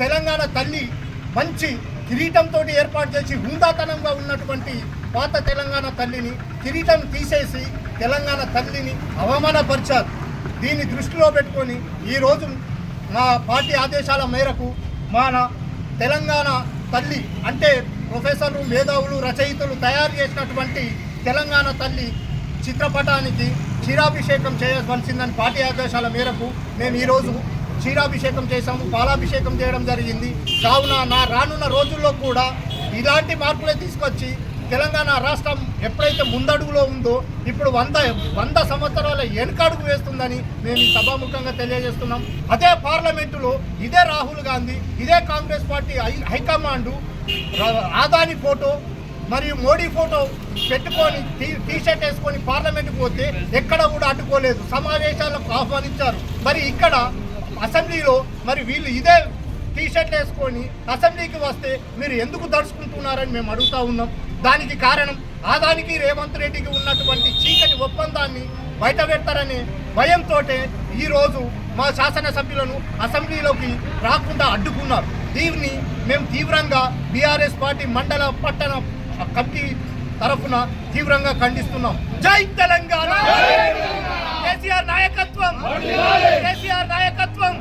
తెలంగాణ తల్లి మంచి కిరీటంతో ఏర్పాటు చేసి హుందాతనంగా ఉన్నటువంటి పాత తెలంగాణ తల్లిని కిరీటం తీసేసి తెలంగాణ తల్లిని అవమానపరిచారు. దీన్ని దృష్టిలో పెట్టుకొని ఈరోజు మా పార్టీ ఆదేశాల మేరకు మన తెలంగాణ తల్లి అంటే ప్రొఫెసర్లు, మేధావులు, రచయితలు తయారు చేసినటువంటి తెలంగాణ తల్లి చిత్రపటానికి క్షీరాభిషేకం చేయవలసిందని పార్టీ ఆదేశాల మేరకు మేము ఈరోజు క్షీరాభిషేకం చేశాము, పాలాభిషేకం చేయడం జరిగింది. కావున రానున్న రోజుల్లో కూడా ఇలాంటి మార్పులే తీసుకొచ్చి తెలంగాణ రాష్ట్రం ఎప్పుడైతే ముందడుగులో ఉందో ఇప్పుడు 100 సంవత్సరాల వెనుకడుగు వేస్తుందని మేము ఈ సభాముఖంగా తెలియజేస్తున్నాం. అదే పార్లమెంటులో ఇదే రాహుల్ గాంధీ, ఇదే Congress party high command Adani photo మరియు మోడీ ఫోటో పెట్టుకొని టీషర్ట్ వేసుకొని పార్లమెంట్కి పోతే ఎక్కడ కూడా అడ్డుకోలేదు, సమావేశాలకు ఆహ్వానించారు. మరి ఇక్కడ అసెంబ్లీలో మరి వీళ్ళు ఇదే టీషర్ట్ వేసుకొని అసెంబ్లీకి వస్తే మీరు ఎందుకు దడుచుకుంటున్నారని మేము అడుగుతూ ఉన్నాం. దానికి కారణం ఆదానికి రేవంత్ రెడ్డికి ఉన్నటువంటి చీకటి ఒప్పందాన్ని బయటపెడతారనే భయంతో ఈరోజు మా శాసనసభ్యులను అసెంబ్లీలోకి రాకుండా అడ్డుకున్నారు. దీన్ని మేము తీవ్రంగా బీఆర్ఎస్ పార్టీ మండల పట్టణ కమిటీ తరఫున తీవ్రంగా ఖండిస్తున్నాం. జై తెలంగాణ! కేసీఆర్ నాయకత్వం! కేసీఆర్ నాయకత్వం!